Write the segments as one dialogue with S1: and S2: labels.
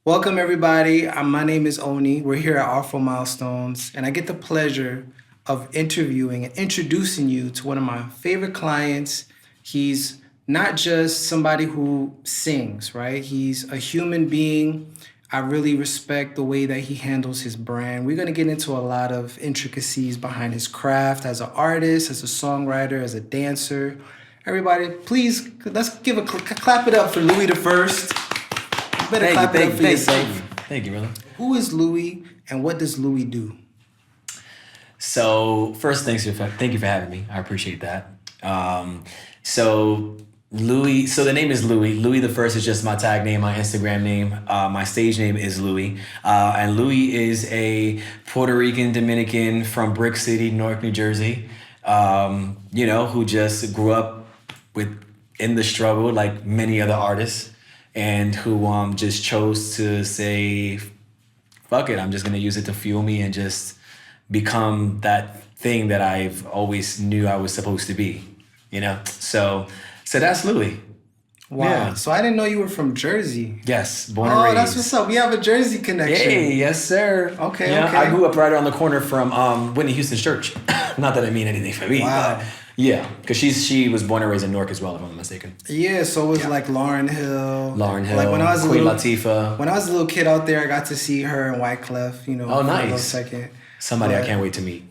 S1: Welcome, everybody. My name is Oni. We're here at Awful Milestones, and I get the pleasure of interviewing and introducing you to one of my favorite clients. He's not just somebody who sings, right? He's a human being. I really respect the way that he handles his brand. We're going to get into a lot of intricacies behind his craft as an artist, as a songwriter, as a dancer. Everybody, please, let's give a clap it up for Louis the First. You better clap it up for yourself.
S2: Thank you, brother.
S1: Who is Louis and what does Louis do?
S2: So first, thank you for having me. I appreciate that. So Louis, so the name is Louis. Louis the First is just my tag name, my Instagram name. My stage name is Louis. And Louis is a Puerto Rican Dominican from Brick City, Newark, New Jersey. Who just grew up in the struggle like many other artists, and who just chose to say, fuck it, I'm just gonna use it to fuel me and just become that thing that I've always knew I was supposed to be, So that's Louis.
S1: Wow.
S2: Yeah.
S1: So I didn't know you were from Jersey.
S2: Yes, born and raised.
S1: Oh, that's what's up. We have a Jersey connection.
S2: Hey, yes, sir.
S1: Okay,
S2: Yeah,
S1: okay.
S2: I grew up right around the corner from Whitney Houston's church. Not that I mean anything for me.
S1: Wow.
S2: But yeah, because she was born and raised in Newark as well, if I'm not mistaken.
S1: Yeah, so it was like Lauren Hill.
S2: Lauren Hill,
S1: Like when I was
S2: Queen Latifah.
S1: When I was a little kid out there, I got to see her and Wyclef,
S2: Oh,
S1: for a
S2: nice.
S1: little second.
S2: Somebody
S1: But
S2: I can't wait to meet.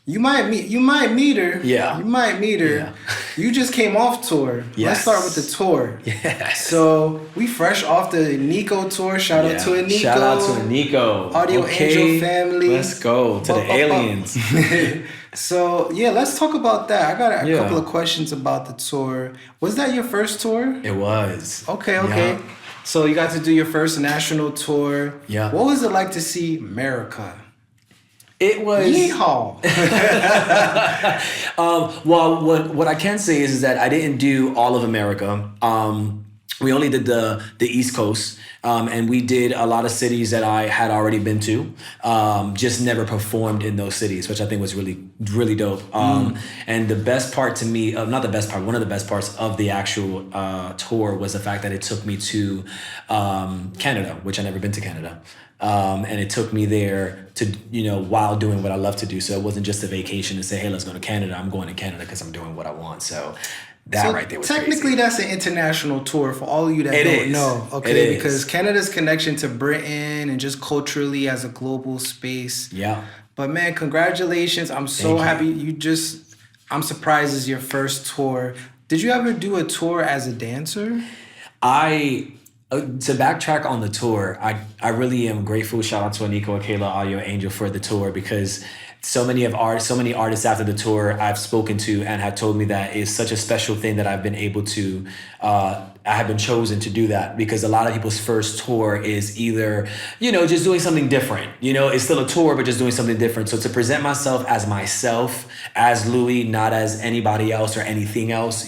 S1: You might meet her.
S2: Yeah.
S1: You might meet her.
S2: Yeah.
S1: You just came off tour. Let's
S2: Yes.
S1: start with the tour.
S2: Yes.
S1: So we fresh off the Nico tour. Shout out to Nico.
S2: Shout out to Nico.
S1: Audio Angel family.
S2: Let's go to the aliens.
S1: So yeah, let's talk about that. I got a
S2: Yeah.
S1: couple of questions about the tour. Was that your first tour?
S2: It was.
S1: Okay.
S2: Yeah.
S1: So you got to do your first national tour.
S2: Yeah.
S1: What was it like to see America?
S2: It was.
S1: Yeehaw.
S2: Well, what I can say is that I didn't do all of America. We only did the East Coast, and we did a lot of cities that I had already been to. Just never performed in those cities, which I think was really, really dope. And the best part to me, not the best part, one of the best parts of the actual tour was the fact that it took me to Canada, which I've never been to Canada. And it took me there to, while doing what I love to do. So it wasn't just a vacation to say, hey, let's go to Canada. I'm going to Canada because I'm doing what I want. So that right there was
S1: technically
S2: crazy.
S1: that's an international tour for all of you that
S2: It
S1: don't
S2: is.
S1: know.
S2: It
S1: Okay,
S2: is.
S1: because Canada's connection to Britain and just culturally as a global space.
S2: Yeah.
S1: But man, congratulations. I'm so
S2: Thank you.
S1: happy I'm surprised it's your first tour. Did you ever do a tour as a dancer?
S2: To backtrack on the tour, I really am grateful. Shout out to Aniko and Kayla, Audio Angel, for the tour, because so many artists after the tour I've spoken to and have told me that is such a special thing that I've been able to, I have been chosen to do that, because a lot of people's first tour is either, just doing something different. It's still a tour, but just doing something different. So to present myself as Louis, not as anybody else or anything else,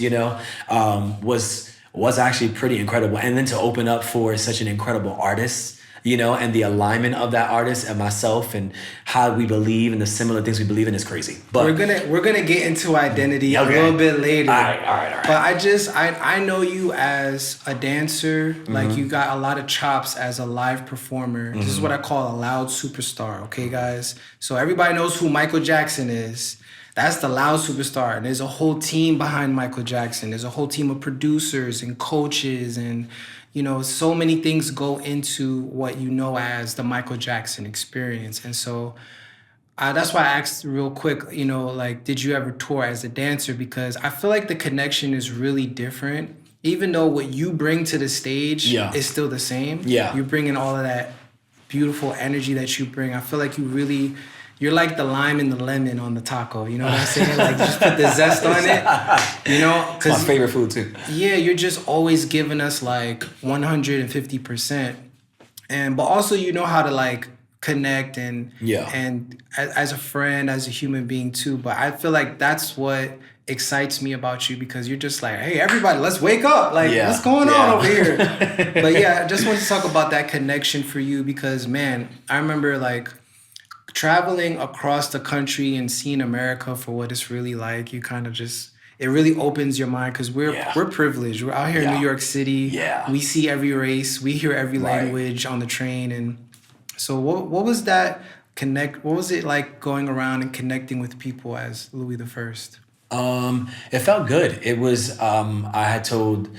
S2: was actually pretty incredible. And then to open up for such an incredible artist, and the alignment of that artist and myself and how we believe and the similar things we believe in is crazy. But
S1: we're gonna get into identity a
S2: Okay.
S1: little bit later.
S2: All right.
S1: But I know you as a dancer.
S2: Mm-hmm.
S1: Like you got a lot of chops as a live performer. This is what I call a loud superstar. Okay, guys. So everybody knows who Michael Jackson is. That's the loud superstar. And there's a whole team behind Michael Jackson. There's a whole team of producers and coaches and, so many things go into what you know as the Michael Jackson experience. And so that's why I asked real quick, did you ever tour as a dancer? Because I feel like the connection is really different. Even though what you bring to the stage is still the same.
S2: Yeah.
S1: You're bringing all of that beautiful energy that you bring. I feel like you're like the lime and the lemon on the taco. You know what I'm saying? Like just put the zest on it.
S2: it's my favorite food too.
S1: Yeah, you're just always giving us like 150%. But also you know how to like connect and as a friend, as a human being too. But I feel like that's what excites me about you, because you're just like, hey, everybody, let's wake up. Like, what's going on over here? But yeah, I just wanted to talk about that connection for you, because man, I remember like traveling across the country and seeing America for what it's really like. You kind of just, it really opens your mind because we're privileged. We're out here in New York City.
S2: Yeah.
S1: We see every race. We hear every language on the train. And so what was that what was it like going around and connecting with people as Louis the First?
S2: It felt good. It was, I had told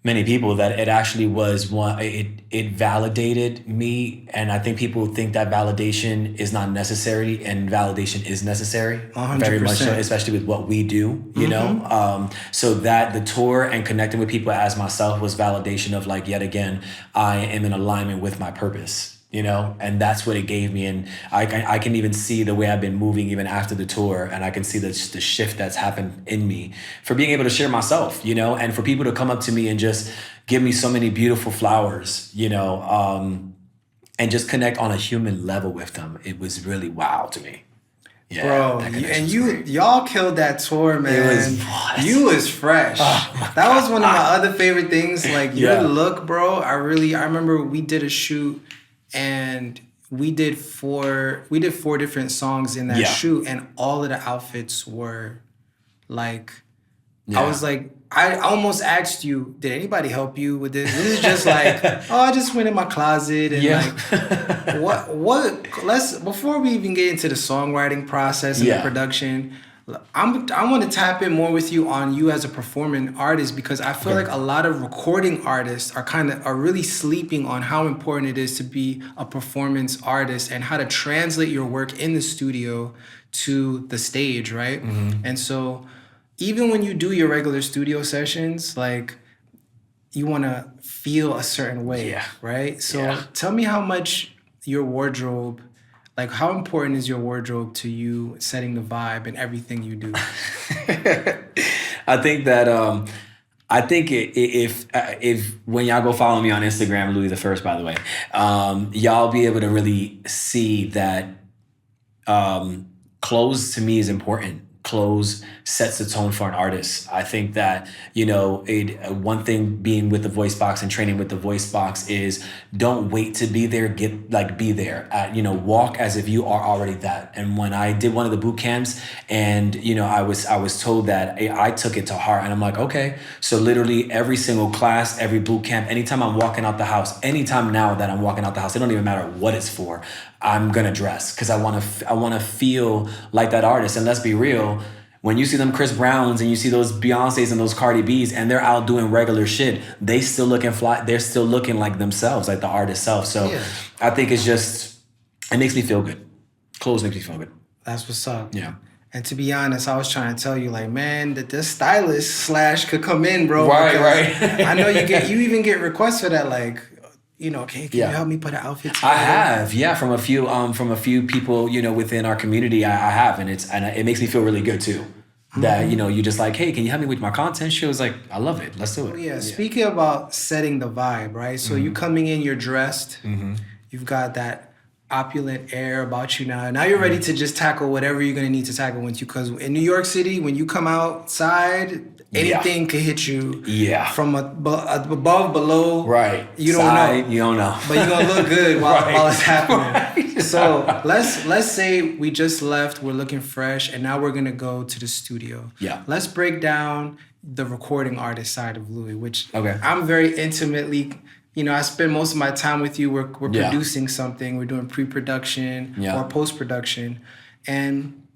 S2: many people that it actually was it validated me. And I think people think that validation is not necessary, and validation is necessary.
S1: 100%.
S2: Very much so, especially with what we do, you know? So that the tour and connecting with people as myself was validation of like, yet again, I am in alignment with my purpose. You know, and that's what it gave me. And I can even see the way I've been moving even after the tour, and I can see the shift that's happened in me for being able to share myself, you know, and for people to come up to me and just give me so many beautiful flowers, you know, and just connect on a human level with them. It was really wow to me. Yeah,
S1: bro, and y'all killed that tour, man. You was fresh. That was one of my other favorite things. Like your look, bro. I remember we did a shoot. And we did four different songs in that shoot, and all of the outfits were like, I was like, I almost asked you, did anybody help you with this? This is just like, I just went in my closet and like, let's, before we even get into the songwriting process and the production, I want to tap in more with you on you as a performing artist, because I feel like a lot of recording artists are really sleeping on how important it is to be a performance artist and how to translate your work in the studio to the stage, right? And so even when you do your regular studio sessions, like you want to feel a certain way, right? So tell me how much your wardrobe, like how important is your wardrobe to you setting the vibe and everything you do?
S2: I think that if when y'all go follow me on Instagram, Louis the First, by the way, y'all be able to really see that clothes to me is important. Clothes sets the tone for an artist. I think that, you know, one thing being with the voice box and training with the voice box is don't wait to be there, be there. Walk as if you are already that. And when I did one of the boot camps and, you know, I was told that, I took it to heart, and I'm like, okay, so literally every single class, every boot camp, anytime I'm walking out the house, anytime now that I'm walking out the house, it don't even matter what it's for, I'm gonna dress because I wanna feel like that artist. And let's be real, when you see them Chris Browns and you see those Beyoncés and those Cardi B's and they're out doing regular shit, they still looking fly. They're still looking like themselves, like the artist self. So I think it makes me feel good. Clothes make me feel good.
S1: That's what's up.
S2: Yeah.
S1: And to be honest, I was trying to tell you, like, man, that this stylist / could come in, bro.
S2: Right.
S1: I know you even get requests for that, like, you know, can you help me put an outfit together?
S2: I have, from a few people, you know, within our community. I have, and it makes me feel really good too. That, you know, you just like, hey, can you help me with my content? She was like, I love it. Let's do it.
S1: Yeah. Speaking about setting the vibe, right? So you coming in, you're dressed. You've got that opulent air about you now. Now you're ready to just tackle whatever you're gonna need to tackle because in New York City, when you come outside, anything could hit you. Yeah. From above, below. Right. You don't
S2: Side,
S1: know.
S2: You don't know.
S1: But you're gonna look good while it's happening. Right. So let's say we just left, we're looking fresh, and now we're gonna go to the studio. Yeah. Let's break down the recording artist side of Louis, which I'm very intimately. You know, I spend most of my time with you. We're producing something. We're doing pre-production or post-production. And,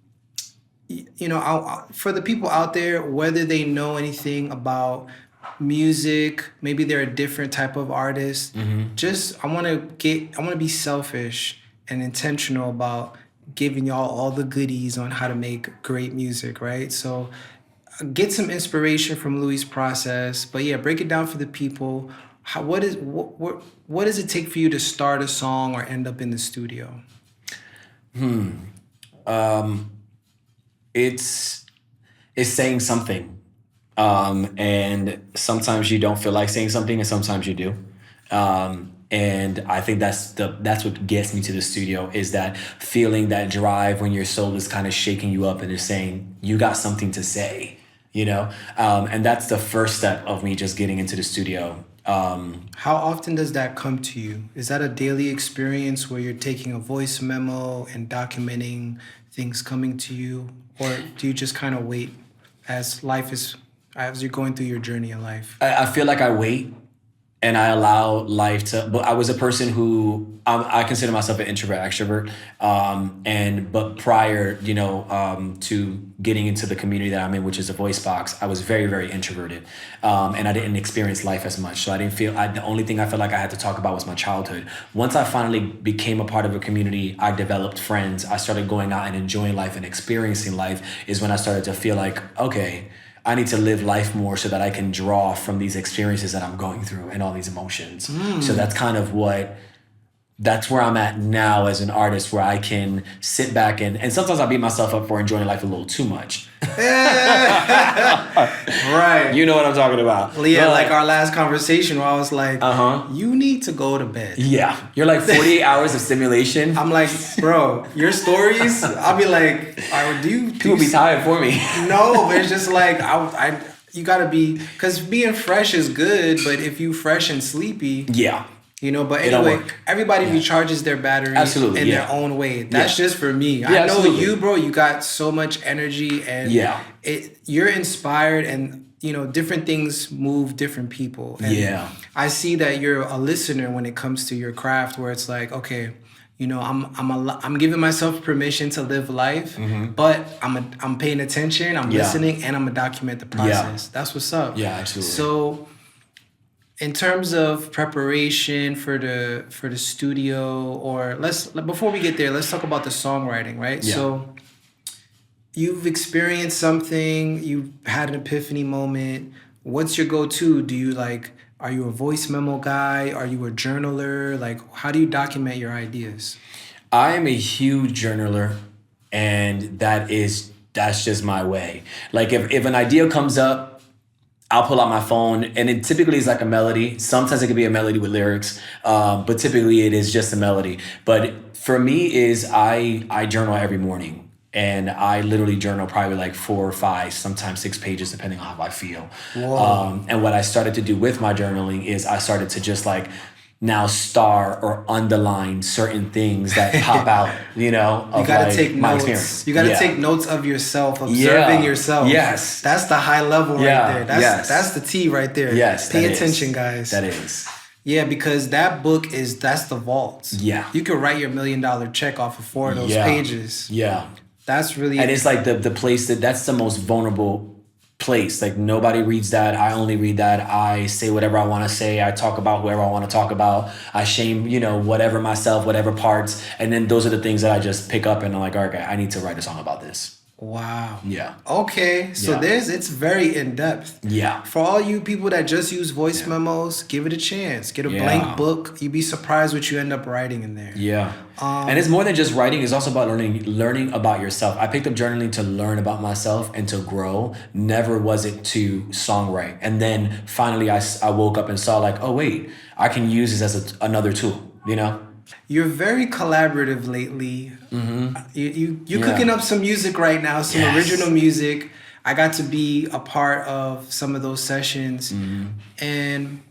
S1: you know, for the people out there, whether they know anything about music, maybe they're a different type of artist, I want to be selfish and intentional about giving y'all all the goodies on how to make great music, right? So get some inspiration from Louis' process. But yeah, break it down for the people. What does it take for you to start a song or end up in the studio?
S2: It's saying something, and sometimes you don't feel like saying something, and sometimes you do. And I think that's what gets me to the studio, is that feeling, that drive when your soul is kind of shaking you up and is saying you got something to say, you know. And that's the first step of me just getting into the studio.
S1: How often does that come to you? Is that a daily experience where you're taking a voice memo and documenting things coming to you? Or do you just kind of wait as you're going through your journey in life?
S2: I feel like I wait and I allow life to, but I was a person who, I consider myself an introvert, extrovert. But prior, to getting into the community that I'm in, which is the Voice Box, I was very, very introverted. And I didn't experience life as much. So I didn't feel, the only thing I felt like I had to talk about was my childhood. Once I finally became a part of a community, I developed friends. I started going out and enjoying life and experiencing life is when I started to feel like, okay, I need to live life more so that I can draw from these experiences that I'm going through and all these emotions. So that's kind of that's where I'm at now as an artist, where I can sit back and sometimes I beat myself up for enjoying life a little too much.
S1: Right.
S2: You know what I'm talking about.
S1: Yeah, like our last conversation where I was like, you need to go to bed.
S2: Yeah. You're like 48 hours of stimulation.
S1: I'm like, bro, your stories, I'll be like,
S2: People be tired for me.
S1: No, but it's just like, you gotta be, because being fresh is good, but if you fresh and sleepy.
S2: Yeah.
S1: But anyway, everybody recharges their batteries in their own way. That's just for me. I know you, bro, you got so much energy and you're inspired and, different things move different people. And I see that you're a listener when it comes to your craft, where it's like, okay, I'm giving myself permission to live life, but I'm paying attention, I'm listening, and I'm gonna document the process. That's what's up.
S2: Yeah, absolutely.
S1: So, in terms of preparation for the studio, or before we get there, let's talk about the songwriting, right?
S2: Yeah.
S1: So you've experienced something, you've had an epiphany moment. What's your go-to? Are you a voice memo guy? Are you a journaler? Like, how do you document your ideas?
S2: I am a huge journaler, and that's just my way. Like if an idea comes up, I'll pull out my phone, and it typically is like a melody. Sometimes it could be a melody with lyrics, but typically it is just a melody. But for me I journal every morning, and I literally journal probably like 4 or 5, sometimes 6 pages, depending on how I feel. And what I started to do with my journaling is I started to just like now star or underline certain things that pop out, you gotta
S1: take
S2: my
S1: notes.
S2: experience.
S1: You gotta take notes of yourself, observing yourself.
S2: Yes.
S1: That's the high level right there. That's the T right there.
S2: Yes.
S1: Pay attention, guys.
S2: That is.
S1: Yeah, because that book that's the vault.
S2: Yeah.
S1: You could write your $1 million check off of 4 of those pages.
S2: Yeah.
S1: That's really...
S2: And it's like the place that's the most vulnerable place. Like nobody reads that. I only read that. I say whatever I want to say. I talk about whoever I want to talk about. I shame, whatever myself, whatever parts. And then those are the things that I just pick up and I'm like, okay, I need to write a song about this.
S1: Wow.
S2: Yeah.
S1: Okay. So it's very in-depth.
S2: Yeah.
S1: For all you people that just use voice memos, give it a chance. Get a blank book. You'd be surprised what you end up writing in there.
S2: Yeah. And it's more than just writing. It's also about learning about yourself. I picked up journaling to learn about myself and to grow. Never was it to songwrite. And then finally I woke up and saw like, oh wait, I can use this as another tool,
S1: You're very collaborative lately. You're cooking up some music right now, some original music. I got to be a part of some of those sessions. And,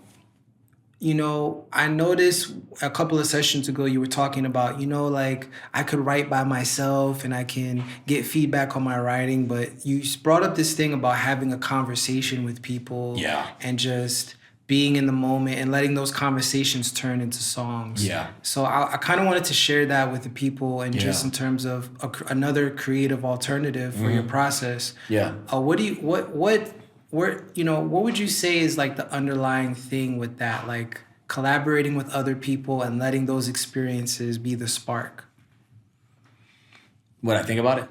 S1: I noticed a couple of sessions ago you were talking about, like I could write by myself and I can get feedback on my writing. But you brought up this thing about having a conversation with people and just being in the moment and letting those conversations turn into songs. Yeah. So I kind of wanted to share that with the people, and just in terms of another creative alternative for your process. Yeah. What would you say is like the underlying thing with that? Like collaborating with other people and letting those experiences be the spark.
S2: What I think about it?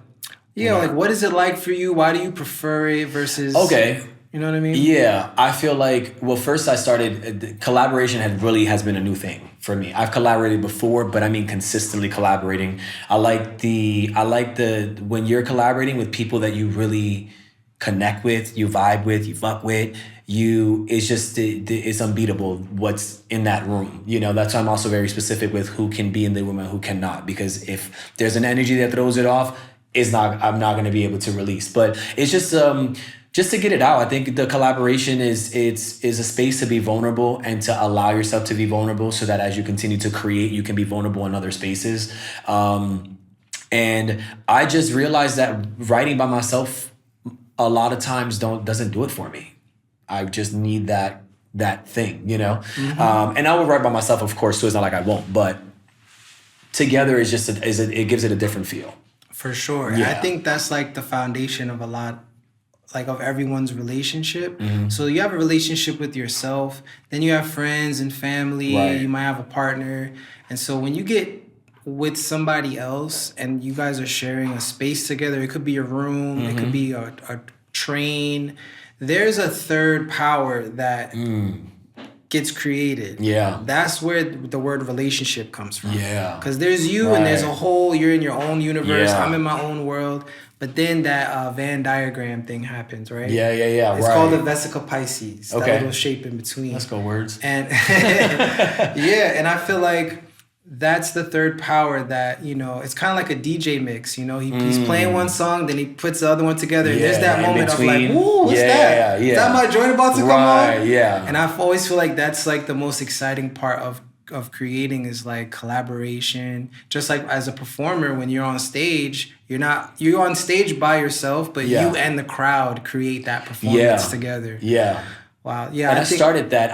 S1: Yeah, like what is it like for you? Why do you prefer it versus... Okay. You know what I mean?
S2: Yeah, I feel like, well, first I started, collaboration has been a new thing for me. I've collaborated before, but I mean consistently collaborating. I like when you're collaborating with people that you really connect with, you vibe with, you fuck with, it's just, it's unbeatable what's in that room. That's why I'm also very specific with who can be in the room and who cannot, because if there's an energy that throws it off, I'm not going to be able to release. But it's just to get it out. I think the collaboration is a space to be vulnerable and to allow yourself to be vulnerable, so that as you continue to create, you can be vulnerable in other spaces. And I just realized that writing by myself a lot of times doesn't do it for me. I just need that thing, you know? And I will write by myself, of course, so it's not like I won't, but together is just, it gives it a different feel.
S1: For sure.
S2: Yeah.
S1: I think that's like the foundation of a lot, like of everyone's relationship. So you have a relationship with yourself, then you have friends and family,
S2: Right.
S1: you might have a partner. And so when you get with somebody else and you guys are sharing a space together, it could be a room, it could be a train. There's a third power that gets created.
S2: Yeah.
S1: That's where the word relationship comes from.
S2: Yeah.
S1: Because there's you and there's a
S2: Right.
S1: whole, you're in your own universe,
S2: Yeah.
S1: I'm in my own world. But then that Venn diagram thing happens, right?
S2: Yeah.
S1: It's
S2: Right.
S1: called the vesica Pisces, that
S2: Okay.
S1: little shape in between.
S2: Let's go words.
S1: And yeah, and I feel like that's the third power that, you know, it's kind of like a DJ mix, you know, he's playing one song, then he puts the other one together. And there's that
S2: in
S1: moment of like,
S2: between.
S1: ooh, what's that?
S2: Yeah.
S1: Is that my joint about to come
S2: Right,
S1: on?
S2: yeah.
S1: And I always feel like that's like the most exciting part of creating is like collaboration. Just like as a performer, when you're on stage, you're on stage by yourself, but
S2: Yeah.
S1: you and the crowd create that performance together.
S2: Yeah.
S1: Wow. Yeah.
S2: And I
S1: think,
S2: started that.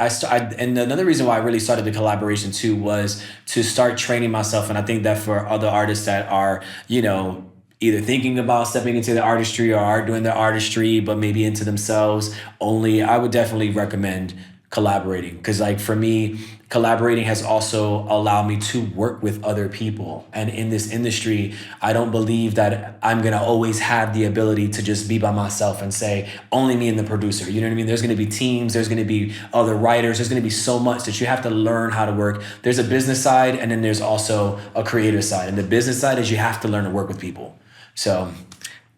S2: And another reason why I really started the collaboration too was to start training myself. And I think that for other artists that are, you know, either thinking about stepping into the artistry or are doing their artistry, but maybe into themselves only, I would definitely recommend collaborating. Because like for me, collaborating has also allowed me to work with other people. And in this industry, I don't believe that I'm going to always have the ability to just be by myself and say, only me and the producer. You know what I mean? There's going to be teams. There's going to be other writers. There's going to be so much that you have to learn how to work. There's a business side, and then there's also a creative side. And the business side is you have to learn to work with people. So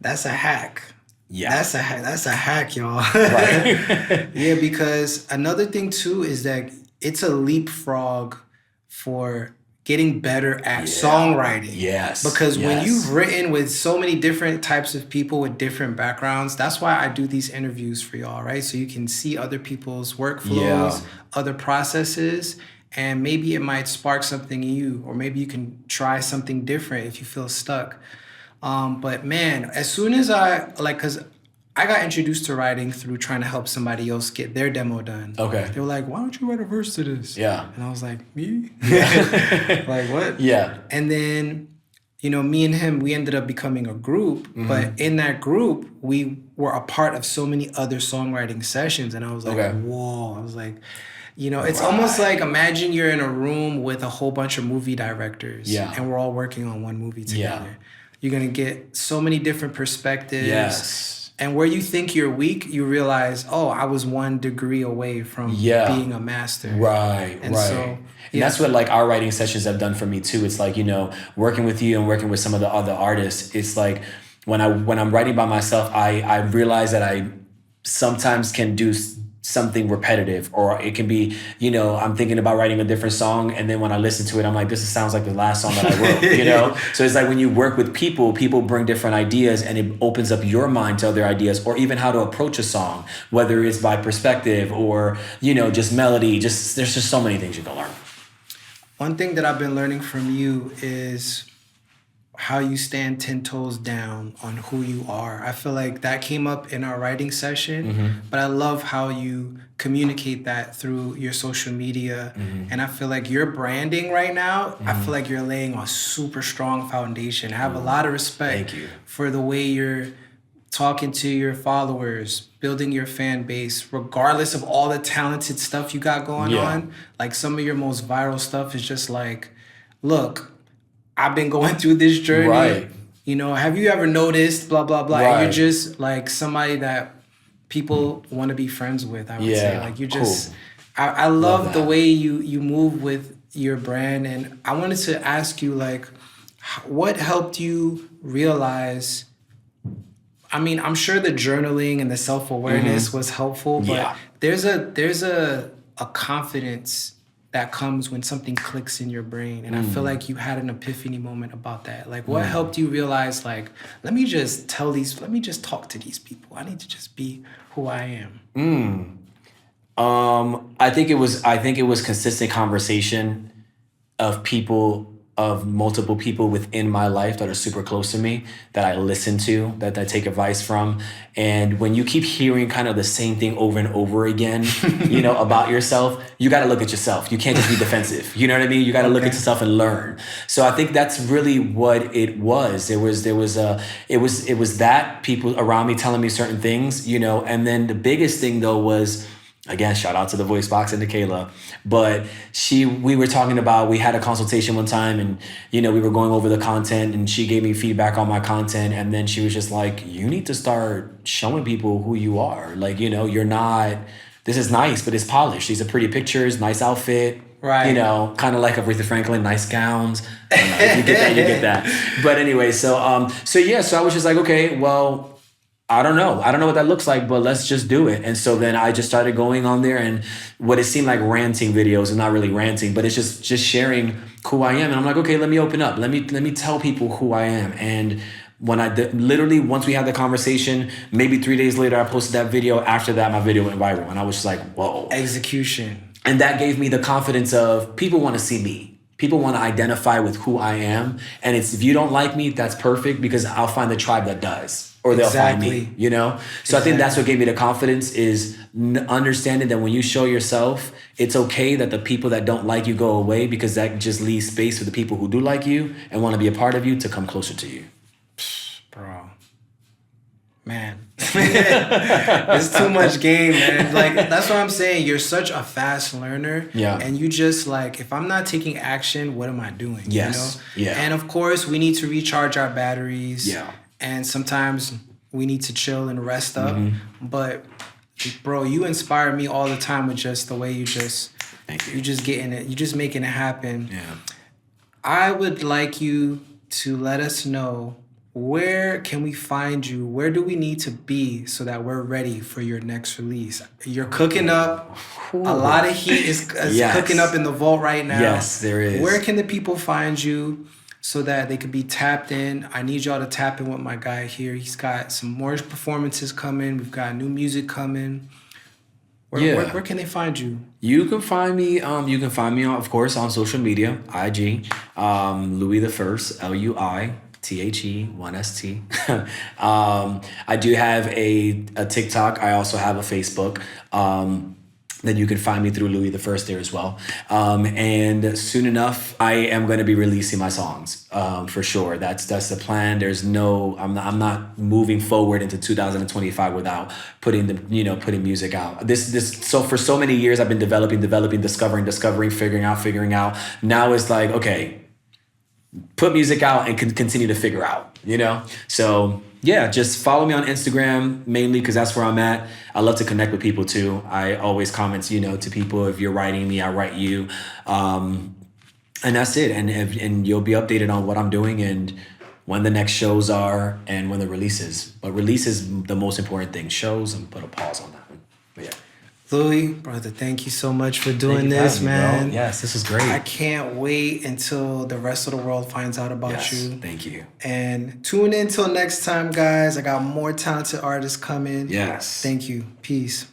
S1: that's a hack.
S2: yeah.
S1: That's a hack, y'all.
S2: Right.
S1: Yeah, because another thing too is that it's a leapfrog for getting better at songwriting.
S2: Yes.
S1: Because when
S2: Yes.
S1: you've written with so many different types of people with different backgrounds, that's why I do these interviews for y'all, right? So you can see other people's workflows, other processes, and maybe it might spark something in you, or maybe you can try something different if you feel stuck. But man, as soon as because I got introduced to writing through trying to help somebody else get their demo done.
S2: Okay.
S1: They were like, why don't you write a verse to this?
S2: Yeah.
S1: And I was like, me? Like, what?
S2: Yeah.
S1: And then, you know, me and him, we ended up becoming a group. But in that group, we were a part of so many other songwriting sessions. And I was like, whoa. I was like, you know, it's almost like imagine you're in a room with a whole bunch of movie directors.
S2: Yeah.
S1: And we're all working on one movie together.
S2: Yeah.
S1: You're going to get so many different perspectives.
S2: Yes.
S1: And where you think you're weak, you realize, oh, I was 1 degree away from being a master.
S2: Right,
S1: and
S2: right.
S1: So,
S2: and that's what like our writing sessions have done for me too. It's like, you know, working with you and working with some of the other artists. It's like when I'm writing by myself, I realize that I sometimes can do something repetitive, or it can be, you know, I'm thinking about writing a different song, and then when I listen to it, I'm like, this sounds like the last song that I wrote, you know? So it's like when you work with people bring different ideas, and it opens up your mind to other ideas, or even how to approach a song, whether it's by perspective or, you know, just melody, there's just so many things you can learn.
S1: One thing that I've been learning from you is how you stand 10 toes down on who you are. I feel like that came up in our writing session, but I love how you communicate that through your social media. And I feel like your branding right now, I feel like you're laying a super strong foundation. I have a lot of respect for the way you're talking to your followers, building your fan base, regardless of all the talented stuff you got going on. Like some of your most viral stuff is just like, look, I've been going through this journey.
S2: Right.
S1: You know, have you ever noticed, blah, blah, blah.
S2: Right.
S1: And you're just like somebody that people want to be friends with, I would say. Like you just, I love the way you move with your brand. And I wanted to ask you, like, what helped you realize, I mean, I'm sure the journaling and the self-awareness was helpful, but there's a confidence that comes when something clicks in your brain. And I feel like you had an epiphany moment about that. Like what helped you realize, like, let me just talk to these people. I need to just be who I am.
S2: I think it was consistent conversation of people of multiple people within my life that are super close to me, that I listen to, that I take advice from. And when you keep hearing kind of the same thing over and over again, about yourself, you got to look at yourself. You can't just be defensive. You know what I mean? You got to look at yourself and learn. So I think that's really what it was. It was that people around me telling me certain things, and then the biggest thing though was, again, shout out to the voice box and to Kayla. But we were talking about, we had a consultation one time and, we were going over the content and she gave me feedback on my content. And then she was just like, you need to start showing people who you are. Like, you're not, this is nice, but it's polished. These are pretty pictures, nice outfit.
S1: Right.
S2: Kind of like Aretha Franklin, nice gowns. I don't know, if you get that. But anyway, so I was just like, okay, well, I don't know what that looks like, but let's just do it. And so then I just started going on there, and what it seemed like ranting videos, and not really ranting, but it's just sharing who I am. And I'm like, okay, let me open up. Let me tell people who I am. And when literally once we had the conversation, maybe 3 days later, I posted that video. After that, my video went viral, and I was just like, whoa.
S1: Execution.
S2: And that gave me the confidence of, people want to see me. People want to identify with who I am. And if you don't like me, that's perfect, because I'll find the tribe that does. Or they'll find me, So I think that's what gave me the confidence, is understanding that when you show yourself, it's okay that the people that don't like you go away, because that just leaves space for the people who do like you and want to be a part of you to come closer to you.
S1: Bro. Man. It's too much game, man. Like, that's what I'm saying. You're such a fast learner.
S2: Yeah.
S1: And you just like, if I'm not taking action, what am I doing?
S2: Yes. Yeah.
S1: And of course, we need to recharge our batteries.
S2: Yeah.
S1: And sometimes we need to chill and rest up.
S2: Mm-hmm.
S1: But bro, you inspire me all the time with just the way you just,
S2: thank you.
S1: You just getting it, you just making it happen.
S2: Yeah.
S1: I would like you to let us know, where can we find you? Where do we need to be so that we're ready for your next release? You're cooking up.
S2: Ooh.
S1: A lot of heat is cooking up in the vault right now.
S2: Yes, there is.
S1: Where can the people find you so that they could be tapped in? I need y'all to tap in with my guy here. He's got some more performances coming. We've got new music coming. Where can they find you?
S2: You can find me. You can find me, of course, on social media. IG, Louis the First, LUITHE1ST. I do have a TikTok. I also have a Facebook. Then you can find me through Louis the First there as well. And soon enough, I am going to be releasing my songs for sure. That's the plan. There's I'm not moving forward into 2025 without putting music out. So for so many years, I've been developing, discovering, figuring out. Now it's like, okay, put music out and continue to figure out, So yeah, just follow me on Instagram mainly, because that's where I'm at. I love to connect with people too. I always comment, to people. If you're writing me, I write you. And that's it. And you'll be updated on what I'm doing and when the next shows are and when the release is. But release is the most important thing. Shows, and put a pause on that one. But yeah.
S1: Louis, brother, thank you so much for doing this, man.
S2: Bro. Yes, this is great.
S1: I can't wait until the rest of the world finds out about you.
S2: Thank you.
S1: And tune in till next time, guys. I got more talented artists coming.
S2: Yes.
S1: Thank you. Peace.